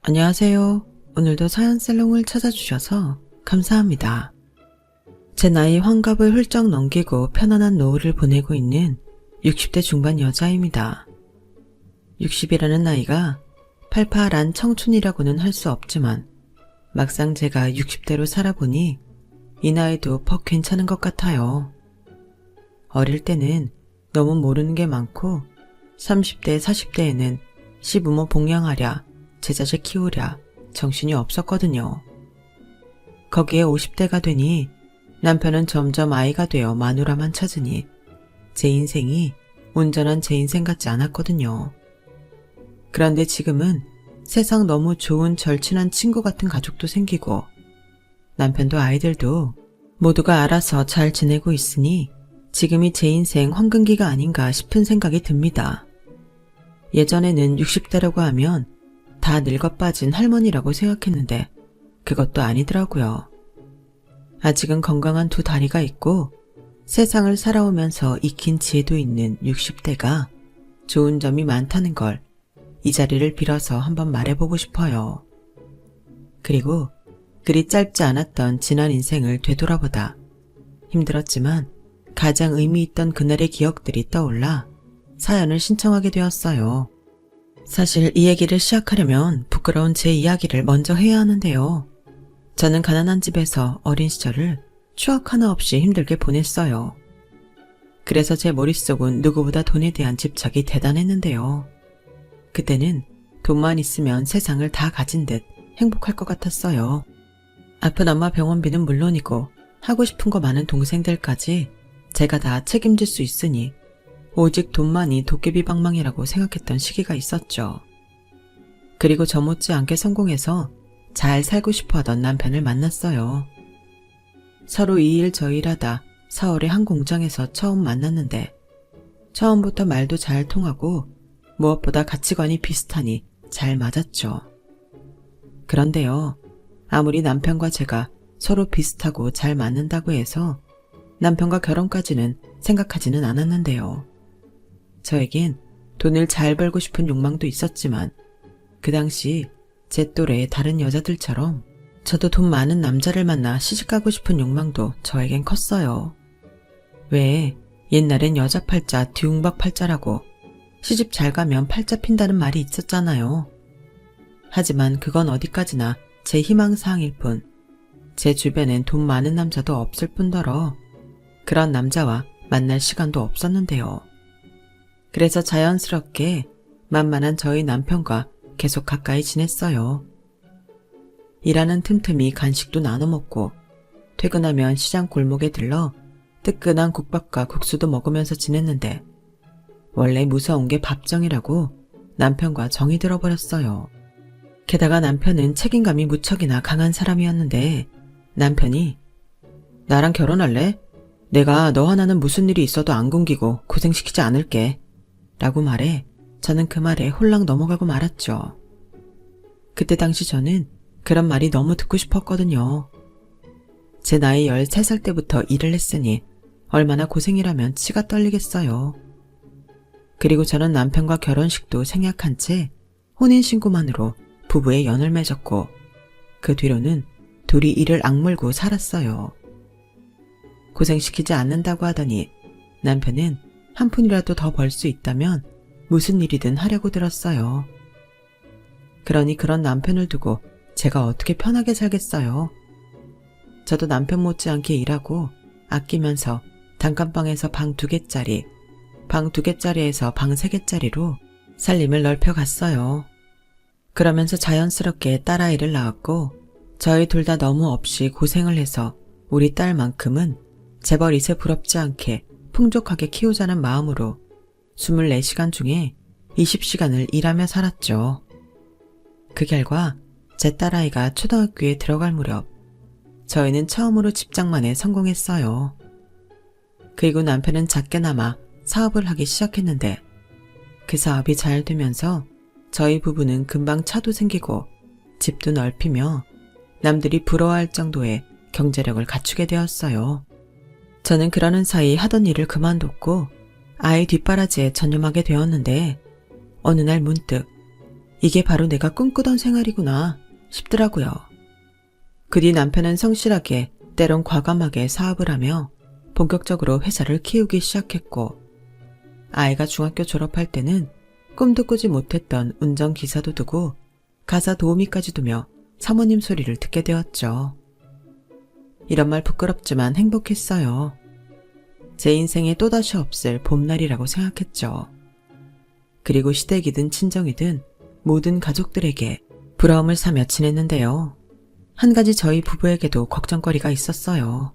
안녕하세요. 오늘도 사연살롱을 찾아주셔서 감사합니다. 제 나이 환갑을 훌쩍 넘기고 편안한 노후를 보내고 있는 60대 중반 여자입니다. 60이라는 나이가 팔팔한 청춘이라고는 할 수 없지만 막상 제가 60대로 살아보니 이 나이도 퍽 괜찮은 것 같아요. 어릴 때는 너무 모르는 게 많고 30대, 40대에는 시부모 봉양하랴, 제 자식 키우랴 정신이 없었거든요. 거기에 50대가 되니 남편은 점점 아이가 되어 마누라만 찾으니 제 인생이 온전한 제 인생 같지 않았거든요. 그런데 지금은 세상 너무 좋은 절친한 친구 같은 가족도 생기고 남편도 아이들도 모두가 알아서 잘 지내고 있으니 지금이 제 인생 황금기가 아닌가 싶은 생각이 듭니다. 예전에는 60대라고 하면 다 늙어 빠진 할머니라고 생각했는데 그것도 아니더라고요. 아직은 건강한 두 다리가 있고 세상을 살아오면서 익힌 지혜도 있는 60대가 좋은 점이 많다는 걸 이 자리를 빌어서 한번 말해보고 싶어요. 그리고 그리 짧지 않았던 지난 인생을 되돌아보다 힘들었지만 가장 의미 있던 그날의 기억들이 떠올라 사연을 신청하게 되었어요. 사실 이 얘기를 시작하려면 부끄러운 제 이야기를 먼저 해야 하는데요. 저는 가난한 집에서 어린 시절을 추억 하나 없이 힘들게 보냈어요. 그래서 제 머릿속은 누구보다 돈에 대한 집착이 대단했는데요. 그때는 돈만 있으면 세상을 다 가진 듯 행복할 것 같았어요. 아픈 엄마 병원비는 물론이고 하고 싶은 거 많은 동생들까지 제가 다 책임질 수 있으니 오직 돈만이 도깨비방망이라고 생각했던 시기가 있었죠. 그리고 저 못지않게 성공해서 잘 살고 싶어 하던 남편을 만났어요. 서로 이 일 저 일 하다 4월에 한 공장에서 처음 만났는데 처음부터 말도 잘 통하고 무엇보다 가치관이 비슷하니 잘 맞았죠. 그런데요, 아무리 남편과 제가 서로 비슷하고 잘 맞는다고 해서 남편과 결혼까지는 생각하지는 않았는데요. 저에겐 돈을 잘 벌고 싶은 욕망도 있었지만 그 당시 제 또래의 다른 여자들처럼 저도 돈 많은 남자를 만나 시집가고 싶은 욕망도 저에겐 컸어요. 왜 옛날엔 여자 팔자 뒤웅박 팔자라고 시집 잘 가면 팔자 핀다는 말이 있었잖아요. 하지만 그건 어디까지나 제 희망사항일 뿐 제 주변엔 돈 많은 남자도 없을 뿐더러 그런 남자와 만날 시간도 없었는데요. 그래서 자연스럽게 만만한 저희 남편과 계속 가까이 지냈어요. 일하는 틈틈이 간식도 나눠 먹고 퇴근하면 시장 골목에 들러 뜨끈한 국밥과 국수도 먹으면서 지냈는데 원래 무서운 게 밥정이라고 남편과 정이 들어버렸어요. 게다가 남편은 책임감이 무척이나 강한 사람이었는데 남편이 나랑 결혼할래? 내가 너 하나는 무슨 일이 있어도 안 굶기고 고생시키지 않을게 라고 말해 저는 그 말에 홀랑 넘어가고 말았죠. 그때 당시 저는 그런 말이 너무 듣고 싶었거든요. 제 나이 13살 때부터 일을 했으니 얼마나 고생이라면 치가 떨리겠어요. 그리고 저는 남편과 결혼식도 생략한 채 혼인신고만으로 부부의 연을 맺었고 그 뒤로는 둘이 이를 악물고 살았어요. 고생시키지 않는다고 하더니 남편은 한 푼이라도 더 벌 수 있다면 무슨 일이든 하려고 들었어요. 그러니 그런 남편을 두고 제가 어떻게 편하게 살겠어요. 저도 남편 못지않게 일하고 아끼면서 단칸방에서 방 2개짜리, 방 2개짜리에서 방 3개짜리로 살림을 넓혀갔어요. 그러면서 자연스럽게 딸아이를 낳았고 저희 둘 다 너무 없이 고생을 해서 우리 딸만큼은 재벌이세 부럽지 않게 풍족하게 키우자는 마음으로 24시간 중에 20시간을 일하며 살았죠. 그 결과 제 딸아이가 초등학교에 들어갈 무렵 저희는 처음으로 집장만에 성공했어요. 그리고 남편은 작게나마 사업을 하기 시작했는데 그 사업이 잘 되면서 저희 부부는 금방 차도 생기고 집도 넓히며 남들이 부러워할 정도의 경제력을 갖추게 되었어요. 저는 그러는 사이 하던 일을 그만뒀고 아이 뒷바라지에 전념하게 되었는데 어느 날 문득 이게 바로 내가 꿈꾸던 생활이구나 싶더라고요. 그 뒤 남편은 성실하게 때론 과감하게 사업을 하며 본격적으로 회사를 키우기 시작했고, 아이가 중학교 졸업할 때는 꿈도 꾸지 못했던 운전기사도 두고 가사 도우미까지 두며 사모님 소리를 듣게 되었죠. 이런 말 부끄럽지만 행복했어요. 제 인생에 또다시 없을 봄날이라고 생각했죠. 그리고 시댁이든 친정이든 모든 가족들에게 부러움을 사며 지냈는데요. 한 가지 저희 부부에게도 걱정거리가 있었어요.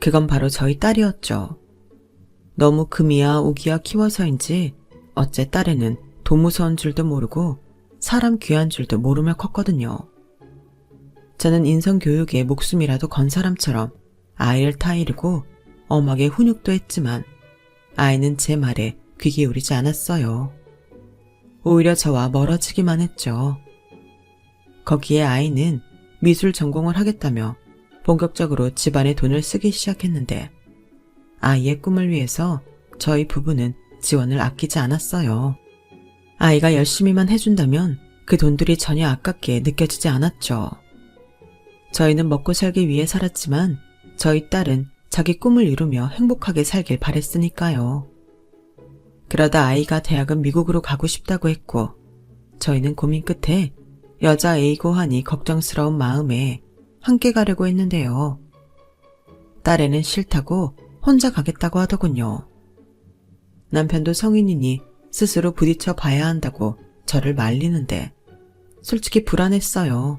그건 바로 저희 딸이었죠. 너무 금이야 오기야 키워서인지 어째 딸에는 돈 무서운 줄도 모르고 사람 귀한 줄도 모르며 컸거든요. 저는 인성교육에 목숨이라도 건 사람처럼 아이를 타이르고 엄하게 훈육도 했지만 아이는 제 말에 귀 기울이지 않았어요. 오히려 저와 멀어지기만 했죠. 거기에 아이는 미술 전공을 하겠다며 본격적으로 집안의 돈을 쓰기 시작했는데 아이의 꿈을 위해서 저희 부부는 지원을 아끼지 않았어요. 아이가 열심히만 해준다면 그 돈들이 전혀 아깝게 느껴지지 않았죠. 저희는 먹고 살기 위해 살았지만 저희 딸은 자기 꿈을 이루며 행복하게 살길 바랬으니까요. 그러다 아이가 대학은 미국으로 가고 싶다고 했고 저희는 고민 끝에 여자 A고 하니 걱정스러운 마음에 함께 가려고 했는데요. 딸애는 싫다고 혼자 가겠다고 하더군요. 남편도 성인이니 스스로 부딪혀 봐야 한다고 저를 말리는데 솔직히 불안했어요.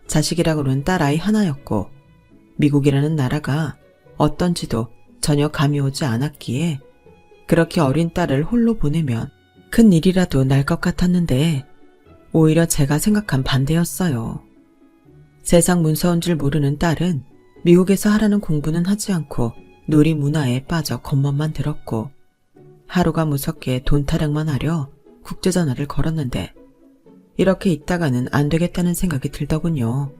자식이라고는 딸아이 하나였고 미국이라는 나라가 어떤지도 전혀 감이 오지 않았기에 그렇게 어린 딸을 홀로 보내면 큰 일이라도 날 것 같았는데 오히려 제가 생각한 반대였어요. 세상 문서운 줄 모르는 딸은 미국에서 하라는 공부는 하지 않고 놀이 문화에 빠져 겉멋만 들었고 하루가 무섭게 돈 타령만 하려 국제전화를 걸었는데 이렇게 있다가는 안 되겠다는 생각이 들더군요.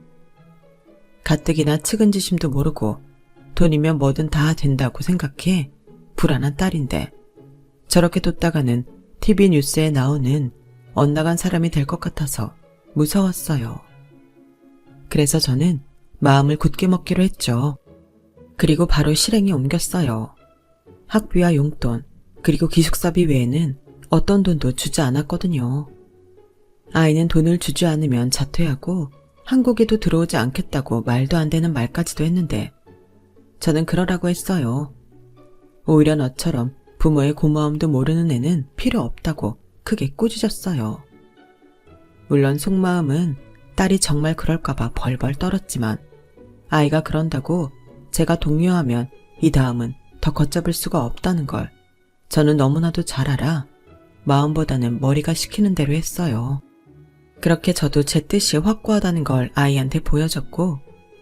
가뜩이나 측은지심도 모르고 돈이면 뭐든 다 된다고 생각해 불안한 딸인데 저렇게 뒀다가는 TV 뉴스에 나오는 엇나간 사람이 될 것 같아서 무서웠어요. 그래서 저는 마음을 굳게 먹기로 했죠. 그리고 바로 실행에 옮겼어요. 학비와 용돈 그리고 기숙사비 외에는 어떤 돈도 주지 않았거든요. 아이는 돈을 주지 않으면 자퇴하고 한국에도 들어오지 않겠다고 말도 안 되는 말까지도 했는데 저는 그러라고 했어요. 오히려 너처럼 부모의 고마움도 모르는 애는 필요 없다고 크게 꾸짖었어요. 물론 속마음은 딸이 정말 그럴까봐 벌벌 떨었지만 아이가 그런다고 제가 독려하면 이 다음은 더 걷잡을 수가 없다는 걸 저는 너무나도 잘 알아 마음보다는 머리가 시키는 대로 했어요. 그렇게 저도 제 뜻이 확고하다는 걸 아이한테 보여줬고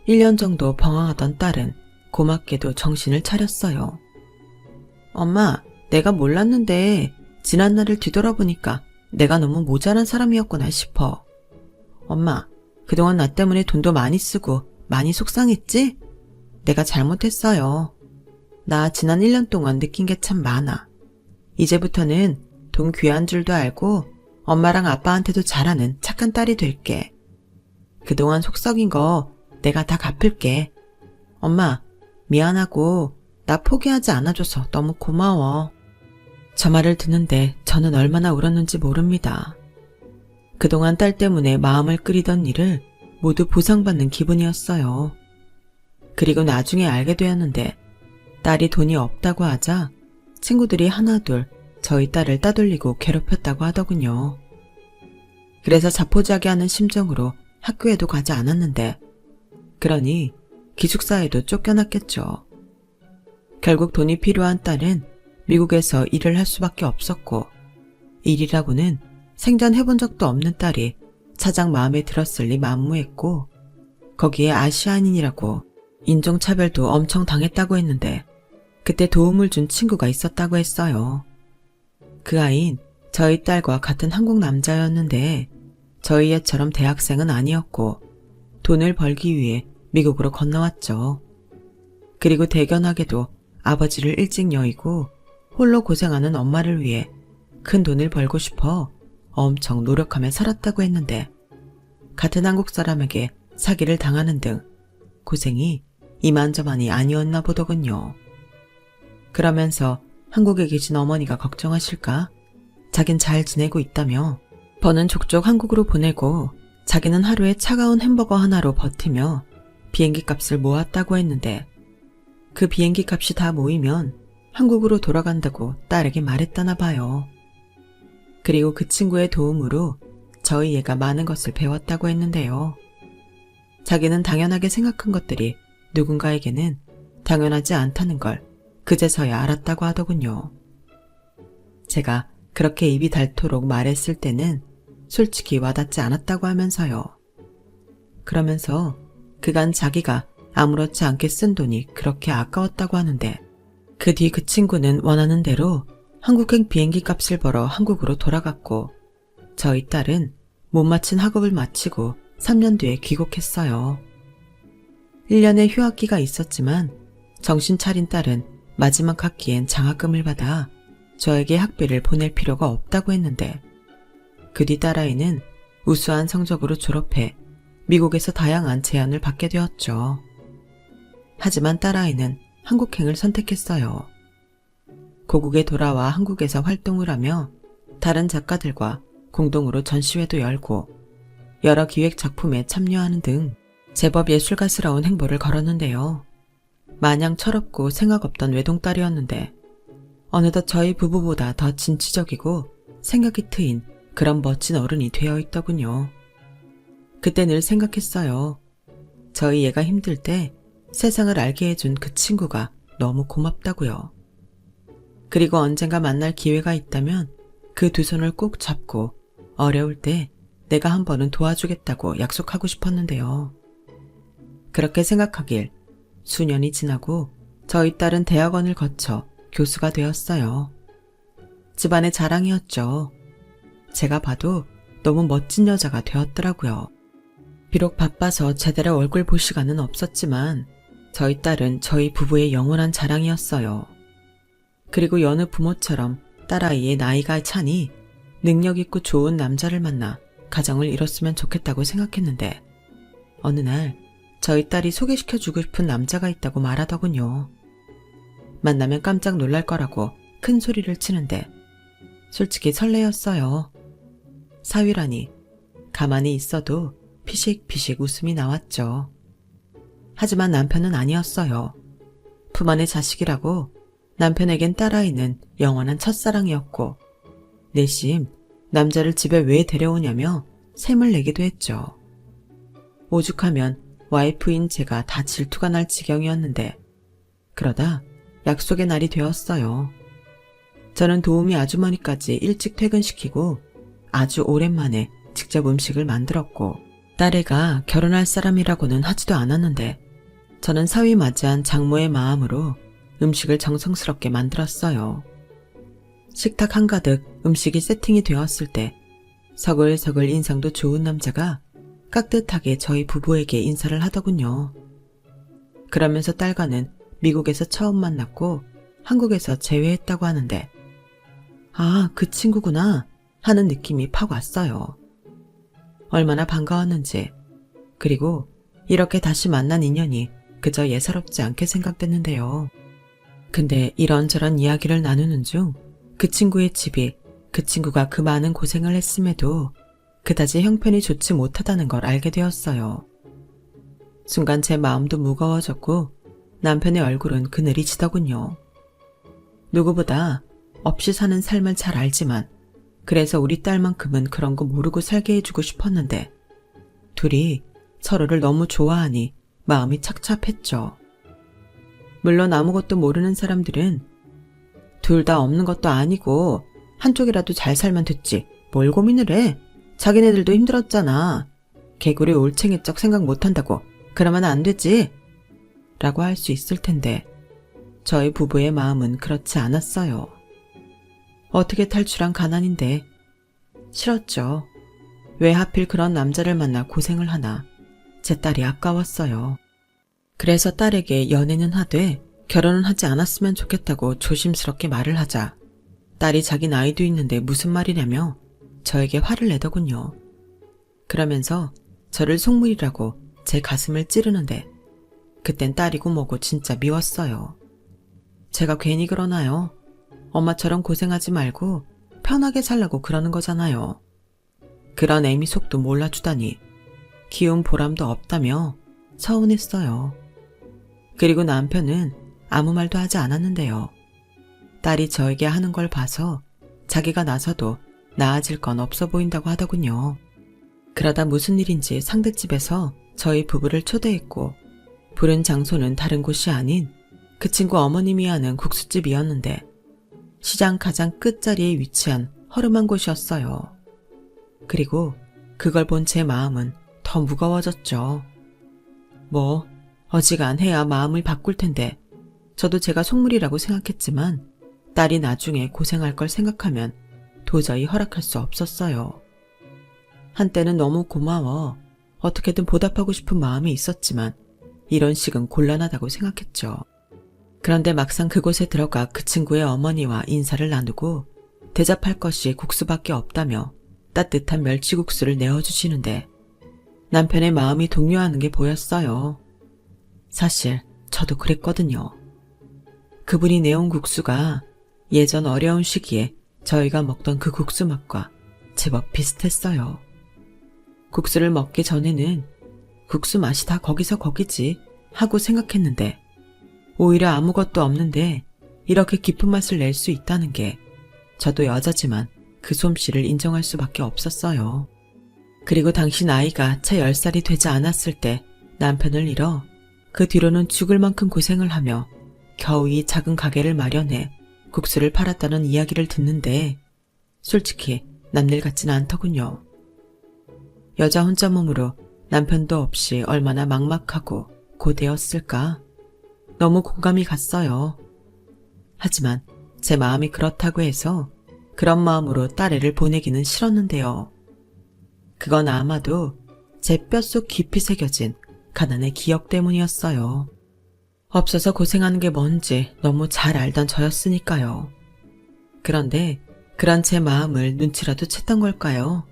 1년 정도 방황하던 딸은 고맙게도 정신을 차렸어요. 엄마, 내가 몰랐는데 지난 날을 뒤돌아보니까 내가 너무 모자란 사람이었구나 싶어. 엄마, 그동안 나 때문에 돈도 많이 쓰고 많이 속상했지? 내가 잘못했어요. 나 지난 1년 동안 느낀 게 참 많아. 이제부터는 돈 귀한 줄도 알고 엄마랑 아빠한테도 잘하는 착한 딸이 될게. 그동안 속 썩인 거 내가 다 갚을게. 엄마, 미안하고 나 포기하지 않아줘서 너무 고마워. 저 말을 듣는데 저는 얼마나 울었는지 모릅니다. 그동안 딸 때문에 마음을 끓이던 일을 모두 보상받는 기분이었어요. 그리고 나중에 알게 되었는데 딸이 돈이 없다고 하자 친구들이 하나둘 저희 딸을 따돌리고 괴롭혔다고 하더군요. 그래서 자포자기 하는 심정으로 학교에도 가지 않았는데 그러니 기숙사에도 쫓겨났겠죠. 결국 돈이 필요한 딸은 미국에서 일을 할 수밖에 없었고 일이라고는 생전 해본 적도 없는 딸이 차장 마음에 들었을 리 만무했고 거기에 아시아인이라고 인종차별도 엄청 당했다고 했는데 그때 도움을 준 친구가 있었다고 했어요. 그 아이는 저희 딸과 같은 한국 남자였는데 저희 애처럼 대학생은 아니었고 돈을 벌기 위해 미국으로 건너왔죠. 그리고 대견하게도 아버지를 일찍 여의고 홀로 고생하는 엄마를 위해 큰 돈을 벌고 싶어 엄청 노력하며 살았다고 했는데 같은 한국 사람에게 사기를 당하는 등 고생이 이만저만이 아니었나 보더군요. 그러면서 한국에 계신 어머니가 걱정하실까? 자긴 잘 지내고 있다며 버는 족족 한국으로 보내고 자기는 하루에 차가운 햄버거 하나로 버티며 비행기 값을 모았다고 했는데 그 비행기 값이 다 모이면 한국으로 돌아간다고 딸에게 말했다나 봐요. 그리고 그 친구의 도움으로 저희 애가 많은 것을 배웠다고 했는데요. 자기는 당연하게 생각한 것들이 누군가에게는 당연하지 않다는 걸 그제서야 알았다고 하더군요. 제가 그렇게 입이 닳도록 말했을 때는 솔직히 와닿지 않았다고 하면서요. 그러면서 그간 자기가 아무렇지 않게 쓴 돈이 그렇게 아까웠다고 하는데 그 뒤 그 친구는 원하는 대로 한국행 비행기 값을 벌어 한국으로 돌아갔고 저희 딸은 못 마친 학업을 마치고 3년 뒤에 귀국했어요. 1년의 휴학기가 있었지만 정신 차린 딸은 마지막 학기엔 장학금을 받아 저에게 학비를 보낼 필요가 없다고 했는데 그 뒤 딸아이는 우수한 성적으로 졸업해 미국에서 다양한 제안을 받게 되었죠. 하지만 딸아이는 한국행을 선택했어요. 고국에 돌아와 한국에서 활동을 하며 다른 작가들과 공동으로 전시회도 열고 여러 기획 작품에 참여하는 등 제법 예술가스러운 행보를 걸었는데요. 마냥 철없고 생각 없던 외동딸이었는데 어느덧 저희 부부보다 더 진취적이고 생각이 트인 그런 멋진 어른이 되어 있더군요. 그때 늘 생각했어요. 저희 애가 힘들 때 세상을 알게 해준 그 친구가 너무 고맙다고요. 그리고 언젠가 만날 기회가 있다면 그 두 손을 꼭 잡고 어려울 때 내가 한 번은 도와주겠다고 약속하고 싶었는데요. 그렇게 생각하길 수년이 지나고 저희 딸은 대학원을 거쳐 교수가 되었어요. 집안의 자랑이었죠. 제가 봐도 너무 멋진 여자가 되었더라고요. 비록 바빠서 제대로 얼굴 볼 시간은 없었지만 저희 딸은 저희 부부의 영원한 자랑이었어요. 그리고 여느 부모처럼 딸아이의 나이가 차니 능력 있고 좋은 남자를 만나 가정을 이뤘으면 좋겠다고 생각했는데 어느 날 저희 딸이 소개시켜주고 싶은 남자가 있다고 말하더군요. 만나면 깜짝 놀랄 거라고 큰 소리를 치는데 솔직히 설레었어요. 사위라니 가만히 있어도 피식피식 웃음이 나왔죠. 하지만 남편은 아니었어요. 품 안의 자식이라고 남편에겐 딸아이는 영원한 첫사랑이었고 내심 남자를 집에 왜 데려오냐며 샘을 내기도 했죠. 오죽하면 와이프인 제가 다 질투가 날 지경이었는데 그러다 약속의 날이 되었어요. 저는 도우미 아주머니까지 일찍 퇴근시키고 아주 오랜만에 직접 음식을 만들었고 딸애가 결혼할 사람이라고는 하지도 않았는데 저는 사위 맞이한 장모의 마음으로 음식을 정성스럽게 만들었어요. 식탁 한가득 음식이 세팅이 되었을 때 서글서글 인상도 좋은 남자가 깍듯하게 저희 부부에게 인사를 하더군요. 그러면서 딸과는 미국에서 처음 만났고 한국에서 재회했다고 하는데 아, 그 친구구나 하는 느낌이 팍 왔어요. 얼마나 반가웠는지 그리고 이렇게 다시 만난 인연이 그저 예사롭지 않게 생각됐는데요. 근데 이런저런 이야기를 나누는 중 그 친구의 집이 그 친구가 그 많은 고생을 했음에도 그다지 형편이 좋지 못하다는 걸 알게 되었어요. 순간 제 마음도 무거워졌고 남편의 얼굴은 그늘이 지더군요. 누구보다 없이 사는 삶을 잘 알지만 그래서 우리 딸만큼은 그런 거 모르고 살게 해주고 싶었는데 둘이 서로를 너무 좋아하니 마음이 착잡했죠. 물론 아무것도 모르는 사람들은 둘 다 없는 것도 아니고 한쪽이라도 잘 살면 됐지 뭘 고민을 해. 자기네들도 힘들었잖아. 개구리 올챙이 쩍 생각 못한다고 그러면 안 되지 라고 할 수 있을 텐데 저희 부부의 마음은 그렇지 않았어요. 어떻게 탈출한 가난인데 싫었죠. 왜 하필 그런 남자를 만나 고생을 하나. 제 딸이 아까웠어요. 그래서 딸에게 연애는 하되 결혼은 하지 않았으면 좋겠다고 조심스럽게 말을 하자 딸이 자기 나이도 있는데 무슨 말이냐며 저에게 화를 내더군요. 그러면서 저를 속물이라고 제 가슴을 찌르는데 그땐 딸이고 뭐고 진짜 미웠어요. 제가 괜히 그러나요? 엄마처럼 고생하지 말고 편하게 살라고 그러는 거잖아요. 그런 애미 속도 몰라주다니 키운 보람도 없다며 서운했어요. 그리고 남편은 아무 말도 하지 않았는데요. 딸이 저에게 하는 걸 봐서 자기가 나서도 나아질 건 없어 보인다고 하더군요. 그러다 무슨 일인지 상대집에서 저희 부부를 초대했고 부른 장소는 다른 곳이 아닌 그 친구 어머님이 하는 국수집이었는데 시장 가장 끝자리에 위치한 허름한 곳이었어요. 그리고 그걸 본 제 마음은 더 무거워졌죠. 뭐 어지간해야 마음을 바꿀 텐데 저도 제가 속물이라고 생각했지만 딸이 나중에 고생할 걸 생각하면 도저히 허락할 수 없었어요. 한때는 너무 고마워 어떻게든 보답하고 싶은 마음이 있었지만 이런 식은 곤란하다고 생각했죠. 그런데 막상 그곳에 들어가 그 친구의 어머니와 인사를 나누고 대접할 것이 국수밖에 없다며 따뜻한 멸치국수를 내어주시는데 남편의 마음이 동요하는 게 보였어요. 사실 저도 그랬거든요. 그분이 내온 국수가 예전 어려운 시기에 저희가 먹던 그 국수 맛과 제법 비슷했어요. 국수를 먹기 전에는 국수 맛이 다 거기서 거기지 하고 생각했는데 오히려 아무것도 없는데 이렇게 깊은 맛을 낼 수 있다는 게 저도 여자지만 그 솜씨를 인정할 수밖에 없었어요. 그리고 당시 나이가 채 10살이 되지 않았을 때 남편을 잃어 그 뒤로는 죽을 만큼 고생을 하며 겨우 이 작은 가게를 마련해 국수를 팔았다는 이야기를 듣는데 솔직히 남일 같지는 않더군요. 여자 혼자 몸으로 남편도 없이 얼마나 막막하고 고되었을까. 너무 공감이 갔어요. 하지만 제 마음이 그렇다고 해서 그런 마음으로 딸애를 보내기는 싫었는데요. 그건 아마도 제 뼛속 깊이 새겨진 가난의 기억 때문이었어요. 없어서 고생하는 게 뭔지 너무 잘 알던 저였으니까요. 그런데 그런 제 마음을 눈치라도 챘던 걸까요?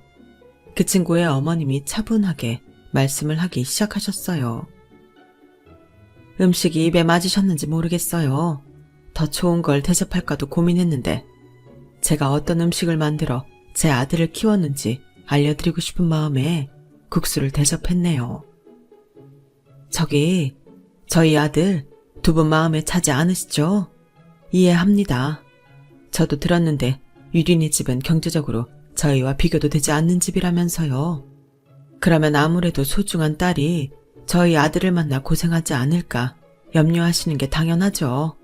그 친구의 어머님이 차분하게 말씀을 하기 시작하셨어요. 음식이 입에 맞으셨는지 모르겠어요. 더 좋은 걸 대접할까도 고민했는데 제가 어떤 음식을 만들어 제 아들을 키웠는지 알려드리고 싶은 마음에 국수를 대접했네요. 저희 아들 두 분 마음에 차지 않으시죠? 이해합니다. 저도 들었는데 유린이 집은 경제적으로 저희와 비교도 되지 않는 집이라면서요. 그러면 아무래도 소중한 딸이 저희 아들을 만나 고생하지 않을까 염려하시는 게 당연하죠.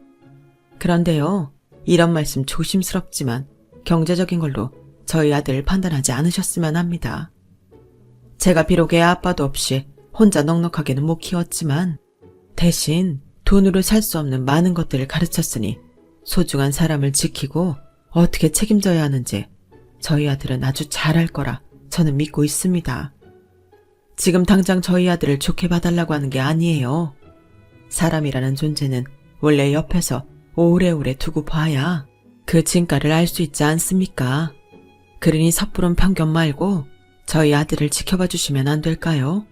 그런데요, 이런 말씀 조심스럽지만 경제적인 걸로 저희 아들을 판단하지 않으셨으면 합니다. 제가 비록 애 아빠도 없이 혼자 넉넉하게는 못 키웠지만 대신 돈으로 살 수 없는 많은 것들을 가르쳤으니 소중한 사람을 지키고 어떻게 책임져야 하는지 저희 아들은 아주 잘할 거라 저는 믿고 있습니다. 지금 당장 저희 아들을 좋게 봐달라고 하는 게 아니에요. 사람이라는 존재는 원래 옆에서 오래오래 두고 봐야 그 진가를 알 수 있지 않습니까? 그러니 섣부른 편견 말고 저희 아들을 지켜봐 주시면 안 될까요?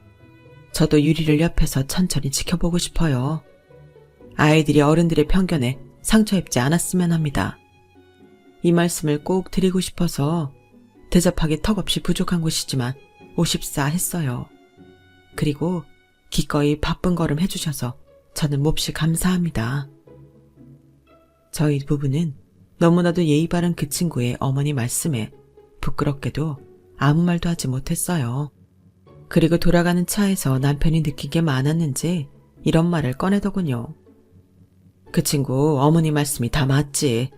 저도 유리를 옆에서 천천히 지켜보고 싶어요. 아이들이 어른들의 편견에 상처 입지 않았으면 합니다. 이 말씀을 꼭 드리고 싶어서 대접하기 턱없이 부족한 곳이지만 54 했어요. 그리고 기꺼이 바쁜 걸음 해주셔서 저는 몹시 감사합니다. 저희 부부는 너무나도 예의 바른 그 친구의 어머니 말씀에 부끄럽게도 아무 말도 하지 못했어요. 그리고 돌아가는 차에서 남편이 느낀 게 많았는지 이런 말을 꺼내더군요. 그 친구 어머니 말씀이 다 맞지.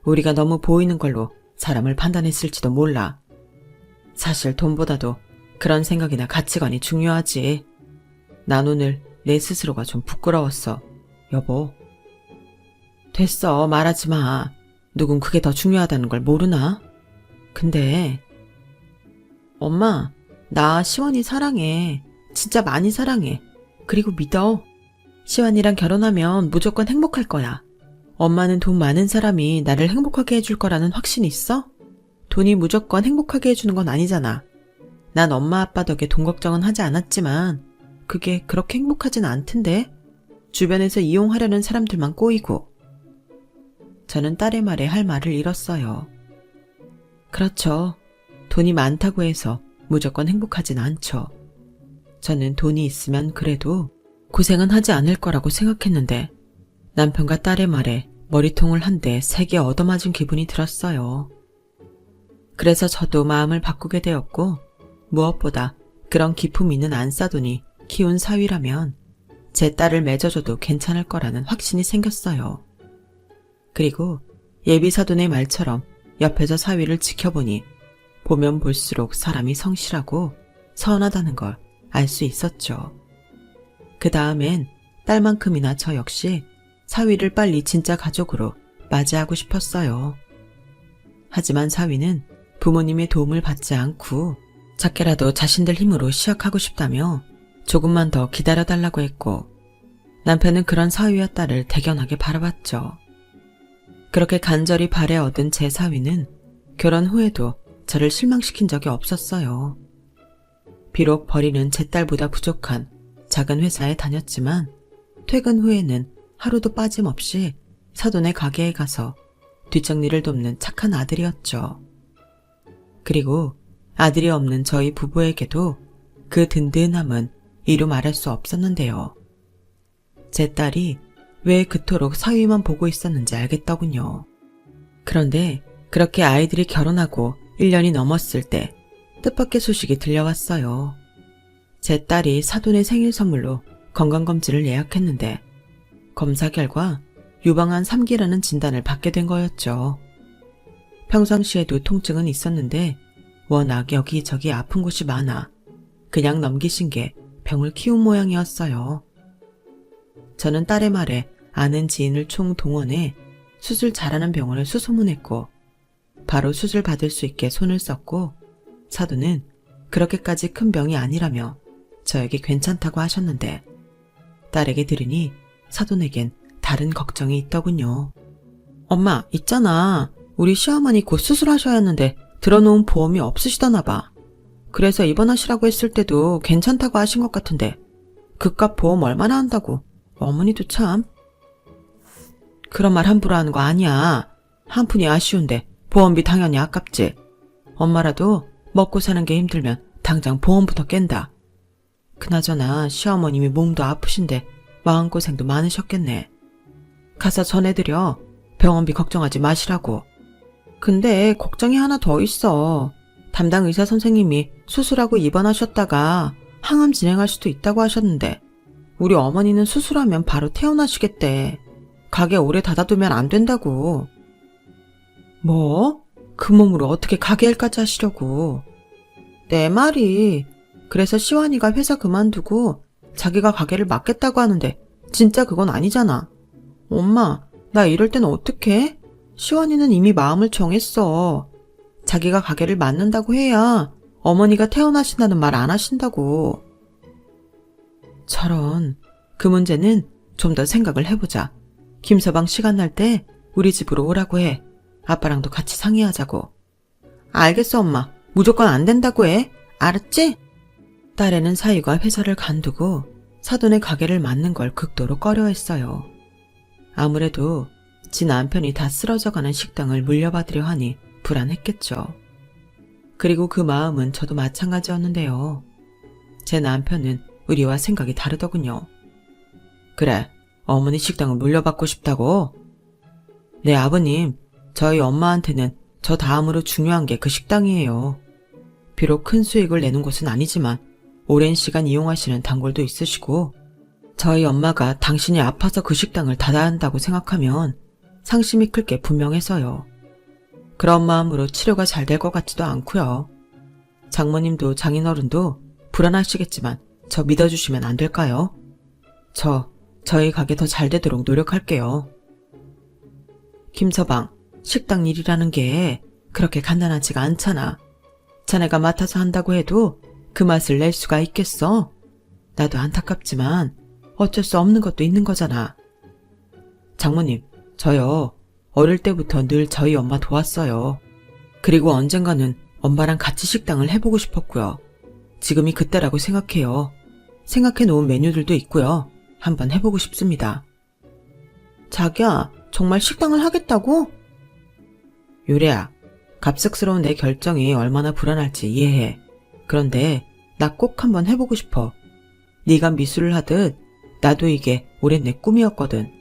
우리가 너무 보이는 걸로 사람을 판단했을지도 몰라. 사실 돈보다도 그런 생각이나 가치관이 중요하지. 난 오늘 내 스스로가 좀 부끄러웠어. 여보. 됐어, 말하지 마. 누군 그게 더 중요하다는 걸 모르나? 근데 엄마, 나 시원이 사랑해. 진짜 많이 사랑해. 그리고 믿어. 시완이랑 결혼하면 무조건 행복할 거야. 엄마는 돈 많은 사람이 나를 행복하게 해줄 거라는 확신이 있어? 돈이 무조건 행복하게 해주는 건 아니잖아. 난 엄마 아빠 덕에 돈 걱정은 하지 않았지만 그게 그렇게 행복하진 않던데. 주변에서 이용하려는 사람들만 꼬이고. 저는 딸의 말에 할 말을 잃었어요. 그렇죠. 돈이 많다고 해서 무조건 행복하진 않죠. 저는 돈이 있으면 그래도 고생은 하지 않을 거라고 생각했는데 남편과 딸의 말에 머리통을 한 대 세게 얻어맞은 기분이 들었어요. 그래서 저도 마음을 바꾸게 되었고 무엇보다 그런 기품 있는 안싸돈이 키운 사위라면 제 딸을 맺어줘도 괜찮을 거라는 확신이 생겼어요. 그리고 예비사돈의 말처럼 옆에서 사위를 지켜보니 보면 볼수록 사람이 성실하고 선하다는 걸 알 수 있었죠. 그 다음엔 딸만큼이나 저 역시 사위를 빨리 진짜 가족으로 맞이하고 싶었어요. 하지만 사위는 부모님의 도움을 받지 않고 작게라도 자신들 힘으로 시작하고 싶다며 조금만 더 기다려달라고 했고 남편은 그런 사위와 딸을 대견하게 바라봤죠. 그렇게 간절히 바래 얻은 제 사위는 결혼 후에도 저를 실망시킨 적이 없었어요. 비록 벌이는 제 딸보다 부족한 작은 회사에 다녔지만 퇴근 후에는 하루도 빠짐없이 사돈의 가게에 가서 뒷정리를 돕는 착한 아들이었죠. 그리고 아들이 없는 저희 부부에게도 그 든든함은 이루 말할 수 없었는데요. 제 딸이 왜 그토록 사위만 보고 있었는지 알겠더군요. 그런데 그렇게 아이들이 결혼하고 1년이 넘었을 때 뜻밖의 소식이 들려왔어요. 제 딸이 사돈의 생일 선물로 건강검진을 예약했는데 검사 결과 유방암 3기라는 진단을 받게 된 거였죠. 평상시에도 통증은 있었는데 워낙 여기저기 아픈 곳이 많아 그냥 넘기신 게 병을 키운 모양이었어요. 저는 딸의 말에 아는 지인을 총동원해 수술 잘하는 병원을 수소문했고 바로 수술 받을 수 있게 손을 썼고 사돈은 그렇게까지 큰 병이 아니라며 저에게 괜찮다고 하셨는데 딸에게 들으니 사돈에겐 다른 걱정이 있더군요. 엄마, 있잖아. 우리 시어머니 곧 수술하셔야 하는데 들어놓은 보험이 없으시더나 봐. 그래서 입원하시라고 했을 때도 괜찮다고 하신 것 같은데 그깟 보험 얼마나 한다고. 어머니도 참. 그런 말 함부로 하는 거 아니야. 한 푼이 아쉬운데 보험비 당연히 아깝지. 엄마라도 먹고 사는 게 힘들면 당장 보험부터 깬다. 그나저나 시어머님이 몸도 아프신데 마음고생도 많으셨겠네. 가서 전해드려. 병원비 걱정하지 마시라고. 근데 걱정이 하나 더 있어. 담당 의사 선생님이 수술하고 입원하셨다가 항암 진행할 수도 있다고 하셨는데 우리 어머니는 수술하면 바로 퇴원하시겠대. 가게 오래 닫아두면 안 된다고. 뭐? 그 몸으로 어떻게 가게 일까지 하시려고. 내 말이. 그래서 시완이가 회사 그만두고 자기가 가게를 맡겠다고 하는데 진짜 그건 아니잖아. 엄마, 나 이럴 땐 어떡해? 시완이는 이미 마음을 정했어. 자기가 가게를 맡는다고 해야 어머니가 퇴원하신다는 말 안 하신다고. 저런, 그 문제는 좀 더 생각을 해보자. 김서방 시간 날 때 우리 집으로 오라고 해. 아빠랑도 같이 상의하자고. 알겠어, 엄마. 무조건 안 된다고 해. 알았지? 딸애는 사위가 회사를 간두고 사돈의 가게를 맡는 걸 극도로 꺼려했어요. 아무래도 지 남편이 다 쓰러져가는 식당을 물려받으려 하니 불안했겠죠. 그리고 그 마음은 저도 마찬가지였는데요. 제 남편은 우리와 생각이 다르더군요. 그래, 어머니 식당을 물려받고 싶다고? 네, 아버님. 저희 엄마한테는 저 다음으로 중요한 게 그 식당이에요. 비록 큰 수익을 내는 곳은 아니지만 오랜 시간 이용하시는 단골도 있으시고 저희 엄마가 당신이 아파서 그 식당을 닫아야 한다고 생각하면 상심이 클 게 분명해서요. 그런 마음으로 치료가 잘 될 것 같지도 않고요. 장모님도 장인어른도 불안하시겠지만 저 믿어주시면 안 될까요? 저희 가게 더 잘 되도록 노력할게요. 김서방, 식당 일이라는 게 그렇게 간단하지가 않잖아. 자네가 맡아서 한다고 해도 그 맛을 낼 수가 있겠어? 나도 안타깝지만 어쩔 수 없는 것도 있는 거잖아. 장모님, 저요. 어릴 때부터 늘 저희 엄마 도왔어요. 그리고 언젠가는 엄마랑 같이 식당을 해보고 싶었고요. 지금이 그때라고 생각해요. 생각해놓은 메뉴들도 있고요. 한번 해보고 싶습니다. 자기야, 정말 식당을 하겠다고? 유래야, 갑작스러운 내 결정이 얼마나 불안할지 이해해. 그런데 나 꼭 한번 해보고 싶어. 네가 미술을 하듯 나도 이게 오랜 내 꿈이었거든.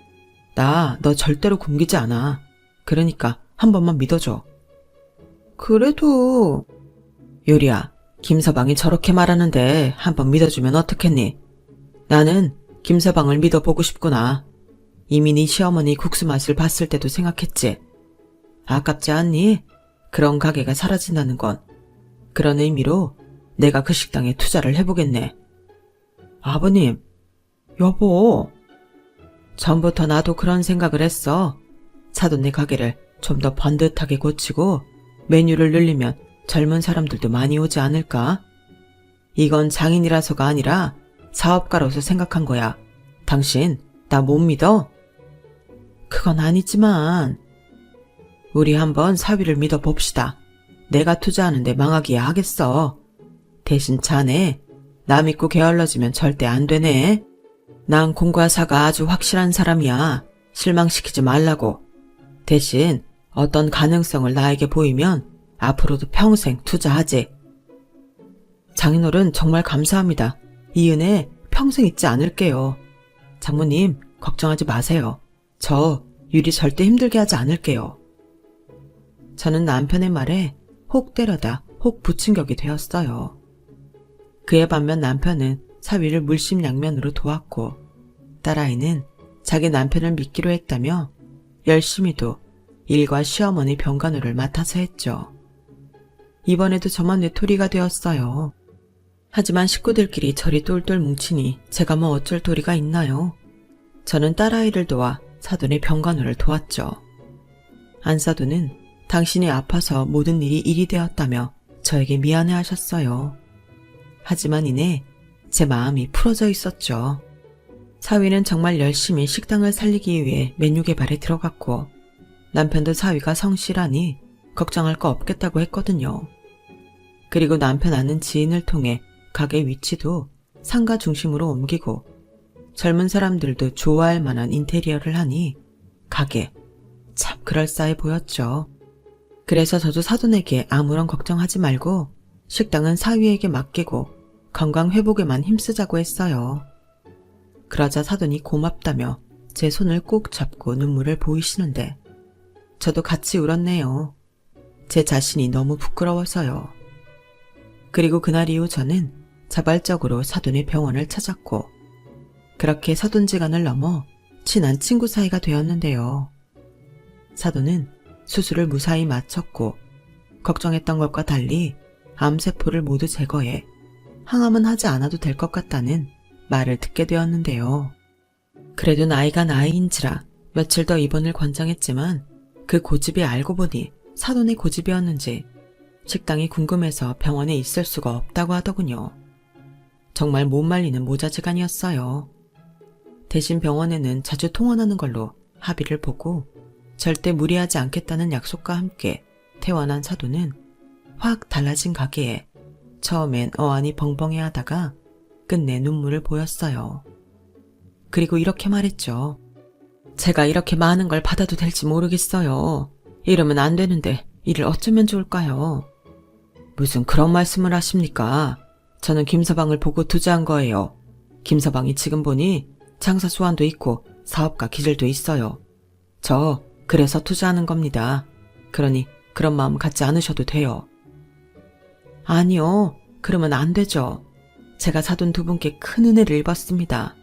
나 너 절대로 굶기지 않아. 그러니까 한 번만 믿어줘. 그래도... 유리야, 김서방이 저렇게 말하는데 한번 믿어주면 어떻겠니? 나는 김서방을 믿어보고 싶구나. 이미 네 시어머니 국수 맛을 봤을 때도 생각했지. 아깝지 않니? 그런 가게가 사라진다는 건. 그런 의미로 내가 그 식당에 투자를 해보겠네. 아버님, 여보. 전부터 나도 그런 생각을 했어. 사돈네 가게를 좀 더 번듯하게 고치고 메뉴를 늘리면 젊은 사람들도 많이 오지 않을까? 이건 장인이라서가 아니라 사업가로서 생각한 거야. 당신 나 못 믿어? 그건 아니지만 우리 한번 사위를 믿어봅시다. 내가 투자하는데 망하기야 하겠어. 대신 자네 나 믿고 게을러지면 절대 안 되네. 난 공과사가 아주 확실한 사람이야. 실망시키지 말라고. 대신 어떤 가능성을 나에게 보이면 앞으로도 평생 투자하지. 장인어른 정말 감사합니다. 이 은혜 평생 잊지 않을게요. 장모님 걱정하지 마세요. 저 유리 절대 힘들게 하지 않을게요. 저는 남편의 말에 혹 때려다 혹 부침격이 되었어요. 그에 반면 남편은 사위를 물심양면으로 도왔고 딸아이는 자기 남편을 믿기로 했다며 열심히도 일과 시어머니 병간호를 맡아서 했죠. 이번에도 저만 외톨이가 되었어요. 하지만 식구들끼리 저리 똘똘 뭉치니 제가 뭐 어쩔 도리가 있나요? 저는 딸아이를 도와 사돈의 병간호를 도왔죠. 안사돈은 당신이 아파서 모든 일이 일이 되었다며 저에게 미안해하셨어요. 하지만 이내 제 마음이 풀어져 있었죠. 사위는 정말 열심히 식당을 살리기 위해 메뉴 개발에 들어갔고 남편도 사위가 성실하니 걱정할 거 없겠다고 했거든요. 그리고 남편 아는 지인을 통해 가게 위치도 상가 중심으로 옮기고 젊은 사람들도 좋아할 만한 인테리어를 하니 가게 참 그럴싸해 보였죠. 그래서 저도 사돈에게 아무런 걱정하지 말고 식당은 사위에게 맡기고 건강 회복에만 힘쓰자고 했어요. 그러자 사돈이 고맙다며 제 손을 꼭 잡고 눈물을 보이시는데 저도 같이 울었네요. 제 자신이 너무 부끄러워서요. 그리고 그날 이후 저는 자발적으로 사돈의 병원을 찾았고 그렇게 사돈지간을 넘어 친한 친구 사이가 되었는데요. 사돈은 수술을 무사히 마쳤고 걱정했던 것과 달리 암세포를 모두 제거해 항암은 하지 않아도 될 것 같다는 말을 듣게 되었는데요. 그래도 나이가 나이인지라 며칠 더 입원을 권장했지만 그 고집이 알고 보니 사돈의 고집이었는지 식당이 궁금해서 병원에 있을 수가 없다고 하더군요. 정말 못 말리는 모자지간이었어요. 대신 병원에는 자주 통원하는 걸로 합의를 보고 절대 무리하지 않겠다는 약속과 함께 퇴원한 사돈은 확 달라진 가게에 처음엔 어안이 벙벙해하다가 끝내 눈물을 보였어요. 그리고 이렇게 말했죠. 제가 이렇게 많은 걸 받아도 될지 모르겠어요. 이러면 안 되는데 이를 어쩌면 좋을까요? 무슨 그런 말씀을 하십니까? 저는 김서방을 보고 투자한 거예요. 김서방이 지금 보니 장사 수완도 있고 사업가 기질도 있어요. 저 그래서 투자하는 겁니다. 그러니 그런 마음 갖지 않으셔도 돼요. 아니요. 그러면 안 되죠. 제가 사돈 두 분께 큰 은혜를 입었습니다.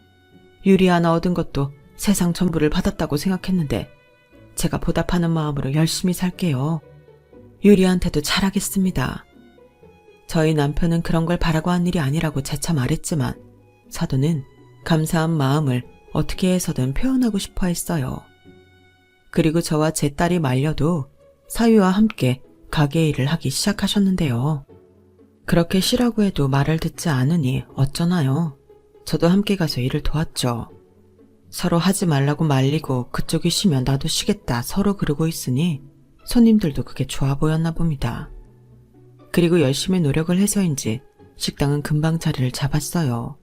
유리 하나 얻은 것도 세상 전부를 받았다고 생각했는데 제가 보답하는 마음으로 열심히 살게요. 유리한테도 잘하겠습니다. 저희 남편은 그런 걸 바라고 한 일이 아니라고 재차 말했지만 사돈은 감사한 마음을 어떻게 해서든 표현하고 싶어 했어요. 그리고 저와 제 딸이 말려도 사위와 함께 가게 일을 하기 시작하셨는데요. 그렇게 쉬라고 해도 말을 듣지 않으니 어쩌나요? 저도 함께 가서 일을 도왔죠. 서로 하지 말라고 말리고 그쪽이 쉬면 나도 쉬겠다 서로 그러고 있으니 손님들도 그게 좋아 보였나 봅니다. 그리고 열심히 노력을 해서인지 식당은 금방 자리를 잡았어요.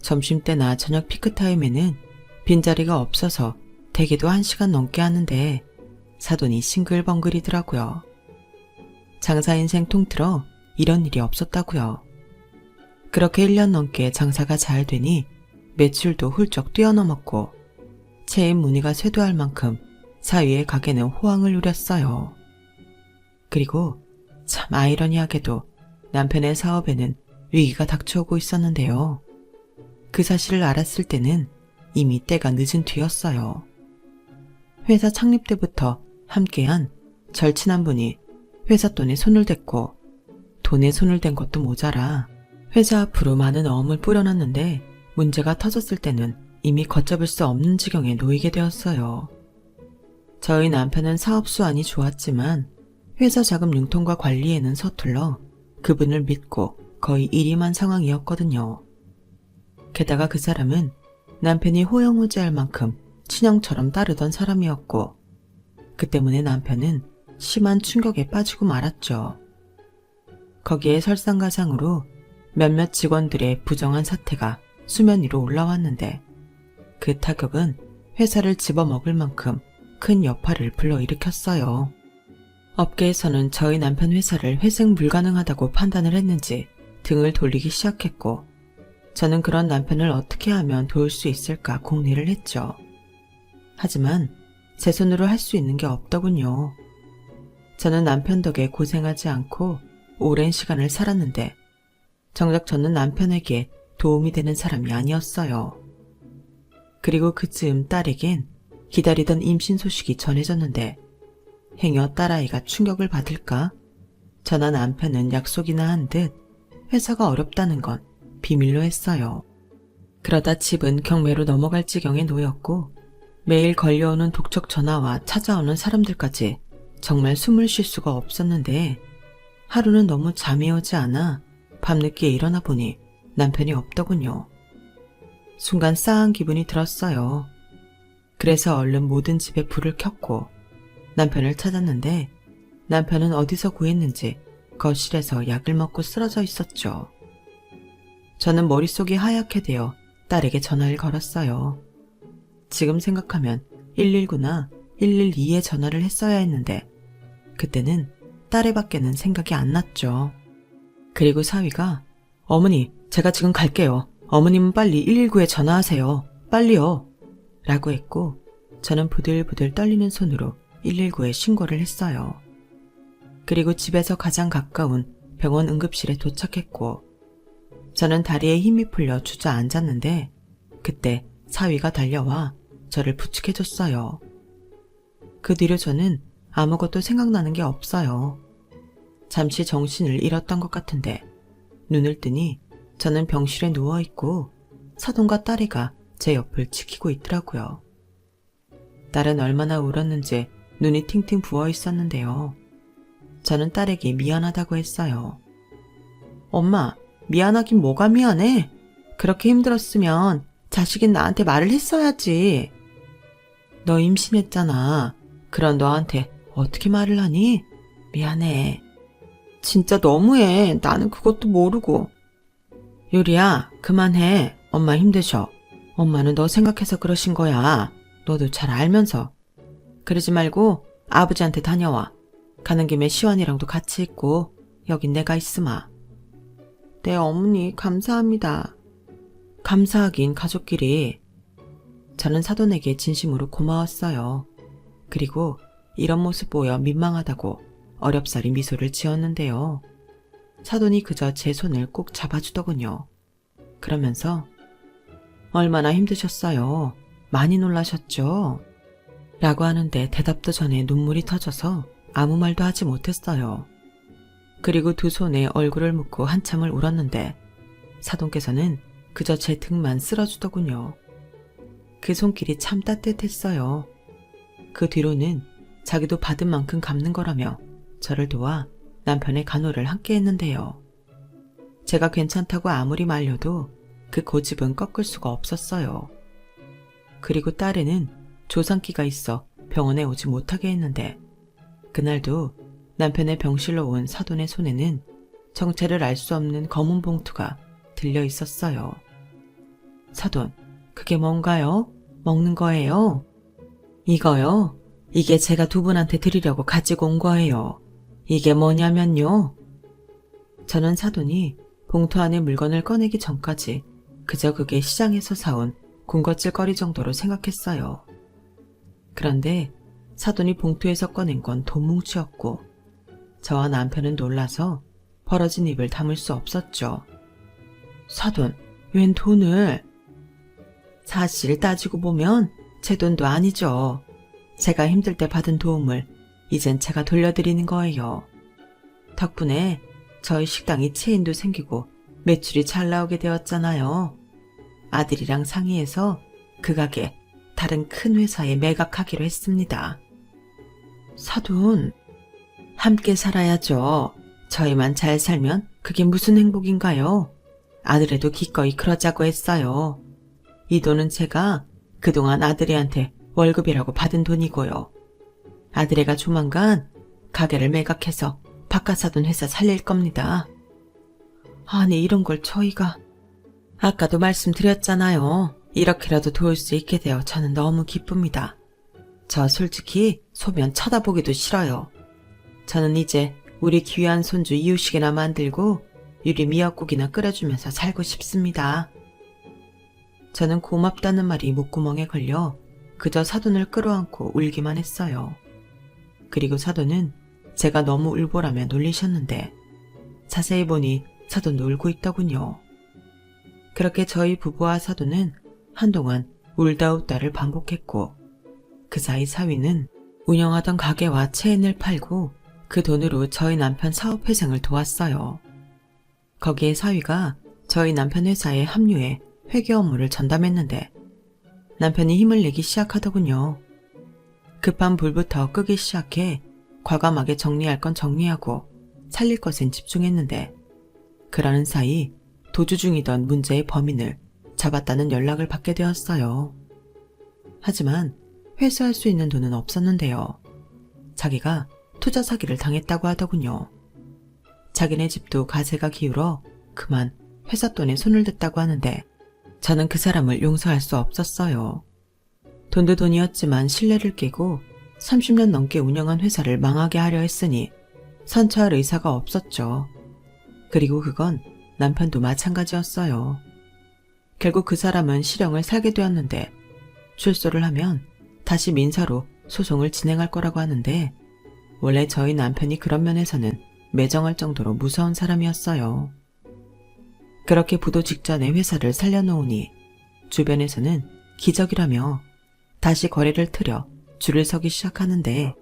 점심때나 저녁 피크타임에는 빈자리가 없어서 대기도 1시간 넘게 하는데 사돈이 싱글벙글이더라고요. 장사 인생 통틀어 이런 일이 없었다고요. 그렇게 1년 넘게 장사가 잘 되니 매출도 훌쩍 뛰어넘었고 체인 문의가 쇄도할 만큼 사위의 가게는 호황을 누렸어요. 그리고 참 아이러니하게도 남편의 사업에는 위기가 닥쳐오고 있었는데요. 그 사실을 알았을 때는 이미 때가 늦은 뒤였어요. 회사 창립 때부터 함께한 절친한 분이 회사 돈에 손을 댔고 돈에 손을 댄 것도 모자라 회사 앞으로 많은 어음을 뿌려놨는데 문제가 터졌을 때는 이미 걷잡을 수 없는 지경에 놓이게 되었어요. 저희 남편은 사업 수완이 좋았지만 회사 자금 융통과 관리에는 서툴러 그분을 믿고 거의 일임한 상황이었거든요. 게다가 그 사람은 남편이 호영호재할 만큼 친형처럼 따르던 사람이었고 그 때문에 남편은 심한 충격에 빠지고 말았죠. 거기에 설상가상으로 몇몇 직원들의 부정한 사태가 수면 위로 올라왔는데 그 타격은 회사를 집어먹을 만큼 큰 여파를 불러일으켰어요. 업계에서는 저희 남편 회사를 회생 불가능하다고 판단을 했는지 등을 돌리기 시작했고 저는 그런 남편을 어떻게 하면 도울 수 있을까 궁리를 했죠. 하지만 제 손으로 할 수 있는 게 없더군요. 저는 남편 덕에 고생하지 않고 오랜 시간을 살았는데 정작 저는 남편에게 도움이 되는 사람이 아니었어요. 그리고 그즈음 딸에겐 기다리던 임신 소식이 전해졌는데 행여 딸아이가 충격을 받을까? 저나 남편은 약속이나 한 듯 회사가 어렵다는 건 비밀로 했어요. 그러다 집은 경매로 넘어갈 지경에 놓였고 매일 걸려오는 독촉 전화와 찾아오는 사람들까지 정말 숨을 쉴 수가 없었는데 하루는 너무 잠이 오지 않아 밤늦게 일어나 보니 남편이 없더군요. 순간 싸한 기분이 들었어요. 그래서 얼른 모든 집에 불을 켰고 남편을 찾았는데 남편은 어디서 구했는지 거실에서 약을 먹고 쓰러져 있었죠. 저는 머릿속이 하얗게 되어 딸에게 전화를 걸었어요. 지금 생각하면 119나 112에 전화를 했어야 했는데 그때는 딸의 밖에는 생각이 안 났죠. 그리고 사위가 어머니 제가 지금 갈게요. 어머님은 빨리 119에 전화하세요. 빨리요. 라고 했고 저는 부들부들 떨리는 손으로 119에 신고를 했어요. 그리고 집에서 가장 가까운 병원 응급실에 도착했고 저는 다리에 힘이 풀려 주저앉았는데 그때 사위가 달려와 저를 부축해줬어요. 그 뒤로 저는 아무것도 생각나는 게 없어요. 잠시 정신을 잃었던 것 같은데 눈을 뜨니 저는 병실에 누워있고 사돈과 딸이가 제 옆을 지키고 있더라고요. 딸은 얼마나 울었는지 눈이 팅팅 부어 있었는데요. 저는 딸에게 미안하다고 했어요. 엄마, 미안하긴 뭐가 미안해? 그렇게 힘들었으면 자식인 나한테 말을 했어야지. 너 임신했잖아. 그런 너한테 어떻게 말을 하니? 미안해. 진짜 너무해. 나는 그것도 모르고. 유리야, 그만해. 엄마 힘드셔. 엄마는 너 생각해서 그러신 거야. 너도 잘 알면서. 그러지 말고 아버지한테 다녀와. 가는 김에 시원이랑도 같이 있고 여긴 내가 있으마. 네 어머니 감사합니다. 감사하긴 가족끼리. 저는 사돈에게 진심으로 고마웠어요. 그리고 이런 모습 보여 민망하다고 어렵사리 미소를 지었는데요. 사돈이 그저 제 손을 꼭 잡아주더군요. 그러면서 얼마나 힘드셨어요? 많이 놀라셨죠? 라고 하는데 대답도 전에 눈물이 터져서 아무 말도 하지 못했어요. 그리고 두 손에 얼굴을 묻고 한참을 울었는데 사돈께서는 그저 제 등만 쓸어주더군요. 그 손길이 참 따뜻했어요. 그 뒤로는 자기도 받은 만큼 갚는 거라며 저를 도와 남편의 간호를 함께 했는데요. 제가 괜찮다고 아무리 말려도 그 고집은 꺾을 수가 없었어요. 그리고 딸에는 조상기가 있어 병원에 오지 못하게 했는데 그날도 남편의 병실로 온 사돈의 손에는 정체를 알 수 없는 검은 봉투가 들려 있었어요. 사돈, 그게 뭔가요? 먹는 거예요? 이거요? 이게 제가 두 분한테 드리려고 가지고 온 거예요. 이게 뭐냐면요. 저는 사돈이 봉투 안에 물건을 꺼내기 전까지 그저 그게 시장에서 사온 군것질거리 정도로 생각했어요. 그런데 사돈이 봉투에서 꺼낸 건 돈뭉치였고 저와 남편은 놀라서 벌어진 입을 다물 수 없었죠. 사돈, 웬 돈을? 사실 따지고 보면 제 돈도 아니죠. 제가 힘들 때 받은 도움을 이젠 제가 돌려드리는 거예요. 덕분에 저희 식당이 체인도 생기고 매출이 잘 나오게 되었잖아요. 아들이랑 상의해서 그 가게 다른 큰 회사에 매각하기로 했습니다. 사돈, 함께 살아야죠. 저희만 잘 살면 그게 무슨 행복인가요? 아들에도 기꺼이 그러자고 했어요. 이 돈은 제가 그동안 아들애한테 월급이라고 받은 돈이고요. 아들애가 조만간 가게를 매각해서 바깥 사돈 회사 살릴 겁니다. 아니, 이런 걸 저희가... 아까도 말씀드렸잖아요. 이렇게라도 도울 수 있게 되어 저는 너무 기쁩니다. 저 솔직히 소변 쳐다보기도 싫어요. 저는 이제 우리 귀한 손주 이유식이나 만들고 유리 미역국이나 끓여주면서 살고 싶습니다. 저는 고맙다는 말이 목구멍에 걸려 그저 사돈을 끌어안고 울기만 했어요. 그리고 사돈은 제가 너무 울보라며 놀리셨는데 자세히 보니 사돈도 울고 있더군요. 그렇게 저희 부부와 사돈은 한동안 울다 웃다를 반복했고 그 사이 사위는 운영하던 가게와 체인을 팔고 그 돈으로 저희 남편 사업회생을 도왔어요. 거기에 사위가 저희 남편 회사에 합류해 회계 업무를 전담했는데 남편이 힘을 내기 시작하더군요. 급한 불부터 끄기 시작해 과감하게 정리할 건 정리하고 살릴 것엔 집중했는데 그러는 사이 도주 중이던 문제의 범인을 잡았다는 연락을 받게 되었어요. 하지만 회수할 수 있는 돈은 없었는데요. 자기가 투자 사기를 당했다고 하더군요. 자기네 집도 가세가 기울어 그만 회사 돈에 손을 댔다고 하는데 저는 그 사람을 용서할 수 없었어요. 돈도 돈이었지만 신뢰를 깨고 30년 넘게 운영한 회사를 망하게 하려 했으니 선처할 의사가 없었죠. 그리고 그건 남편도 마찬가지였어요. 결국 그 사람은 실형을 살게 되었는데 출소를 하면 다시 민사로 소송을 진행할 거라고 하는데 원래 저희 남편이 그런 면에서는 매정할 정도로 무서운 사람이었어요. 그렇게 부도 직전에 회사를 살려놓으니 주변에서는 기적이라며 다시 거래를 틀려 줄을 서기 시작하는데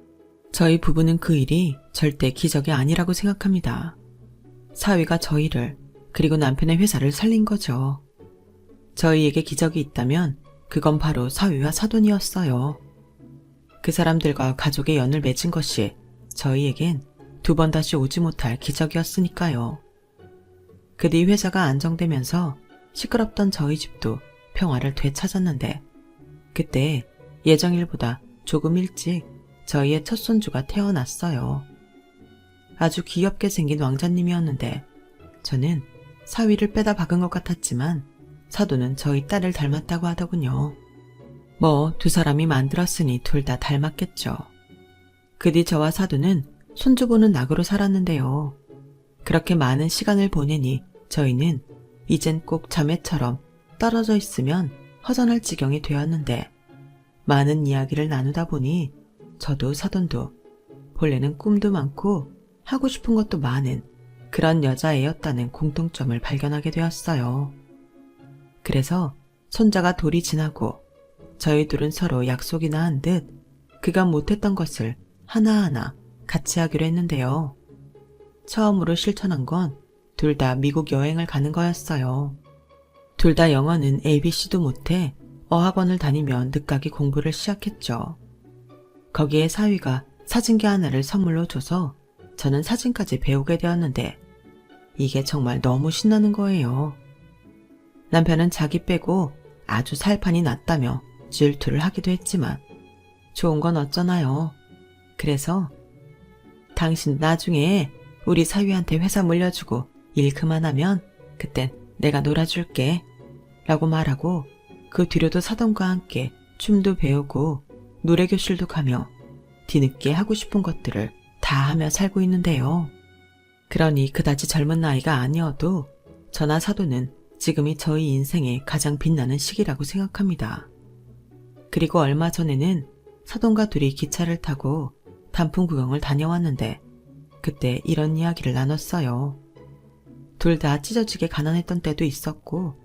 저희 부부는 그 일이 절대 기적이 아니라고 생각합니다. 사위가 저희를 그리고 남편의 회사를 살린 거죠. 저희에게 기적이 있다면 그건 바로 사위와 사돈이었어요. 그 사람들과 가족의 연을 맺은 것이 저희에겐 두 번 다시 오지 못할 기적이었으니까요. 그 뒤 회사가 안정되면서 시끄럽던 저희 집도 평화를 되찾았는데 그때 예정일보다 조금 일찍 저희의 첫 손주가 태어났어요. 아주 귀엽게 생긴 왕자님이었는데 저는 사위를 빼다 박은 것 같았지만 사돈은 저희 딸을 닮았다고 하더군요. 뭐 두 사람이 만들었으니 둘 다 닮았겠죠. 그 뒤 저와 사돈은 손주 보는 낙으로 살았는데요. 그렇게 많은 시간을 보내니 저희는 이젠 꼭 자매처럼 떨어져 있으면 허전할 지경이 되었는데 많은 이야기를 나누다 보니 저도 사돈도 본래는 꿈도 많고 하고 싶은 것도 많은 그런 여자애였다는 공통점을 발견하게 되었어요. 그래서 손자가 돌이 지나고 저희 둘은 서로 약속이나 한 듯 그간 못했던 것을 하나하나 같이 하기로 했는데요. 처음으로 실천한 건 둘 다 미국 여행을 가는 거였어요. 둘 다 영어는 ABC도 못해 어학원을 다니며 늦가기 공부를 시작했죠. 거기에 사위가 사진기 하나를 선물로 줘서 저는 사진까지 배우게 되었는데 이게 정말 너무 신나는 거예요. 남편은 자기 빼고 아주 살판이 났다며 질투를 하기도 했지만 좋은 건 어쩌나요. 그래서 당신 나중에 우리 사위한테 회사 물려주고 일 그만하면 그땐 내가 놀아줄게 라고 말하고 그 뒤로도 사돈과 함께 춤도 배우고 노래교실도 가며 뒤늦게 하고 싶은 것들을 다 하며 살고 있는데요. 그러니 그다지 젊은 나이가 아니어도 저나 사돈은 지금이 저희 인생의 가장 빛나는 시기라고 생각합니다. 그리고 얼마 전에는 사돈과 둘이 기차를 타고 단풍 구경을 다녀왔는데 그때 이런 이야기를 나눴어요. 둘 다 찢어지게 가난했던 때도 있었고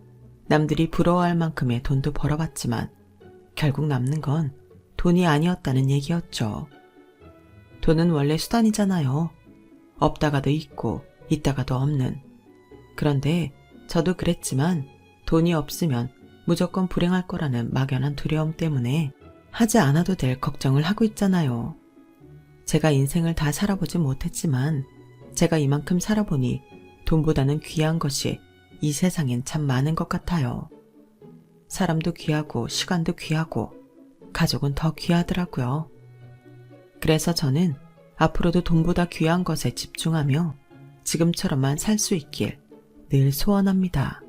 남들이 부러워할 만큼의 돈도 벌어봤지만 결국 남는 건 돈이 아니었다는 얘기였죠. 돈은 원래 수단이잖아요. 없다가도 있고 있다가도 없는. 그런데 저도 그랬지만 돈이 없으면 무조건 불행할 거라는 막연한 두려움 때문에 하지 않아도 될 걱정을 하고 있잖아요. 제가 인생을 다 살아보지 못했지만 제가 이만큼 살아보니 돈보다는 귀한 것이 이 세상엔 참 많은 것 같아요. 사람도 귀하고 시간도 귀하고 가족은 더 귀하더라고요. 그래서 저는 앞으로도 돈보다 귀한 것에 집중하며 지금처럼만 살 수 있길 늘 소원합니다.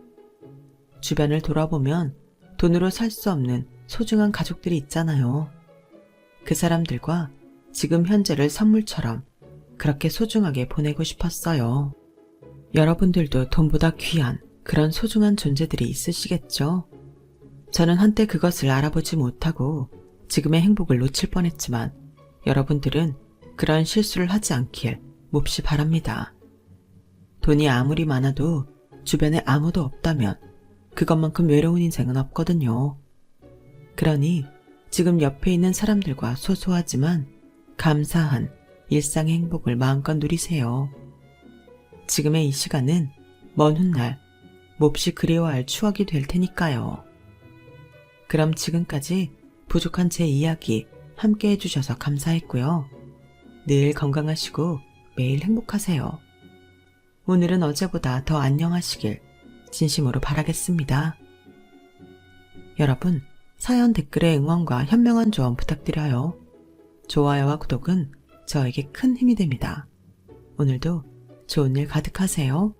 주변을 돌아보면 돈으로 살 수 없는 소중한 가족들이 있잖아요. 그 사람들과 지금 현재를 선물처럼 그렇게 소중하게 보내고 싶었어요. 여러분들도 돈보다 귀한 그런 소중한 존재들이 있으시겠죠? 저는 한때 그것을 알아보지 못하고 지금의 행복을 놓칠 뻔했지만 여러분들은 그런 실수를 하지 않길 몹시 바랍니다. 돈이 아무리 많아도 주변에 아무도 없다면 그것만큼 외로운 인생은 없거든요. 그러니 지금 옆에 있는 사람들과 소소하지만 감사한 일상의 행복을 마음껏 누리세요. 지금의 이 시간은 먼 훗날 몹시 그리워할 추억이 될 테니까요. 그럼 지금까지 부족한 제 이야기 함께 해주셔서 감사했고요. 늘 건강하시고 매일 행복하세요. 오늘은 어제보다 더 안녕하시길 진심으로 바라겠습니다. 여러분, 사연 댓글에 응원과 현명한 조언 부탁드려요. 좋아요와 구독은 저에게 큰 힘이 됩니다. 오늘도 좋은 일 가득하세요.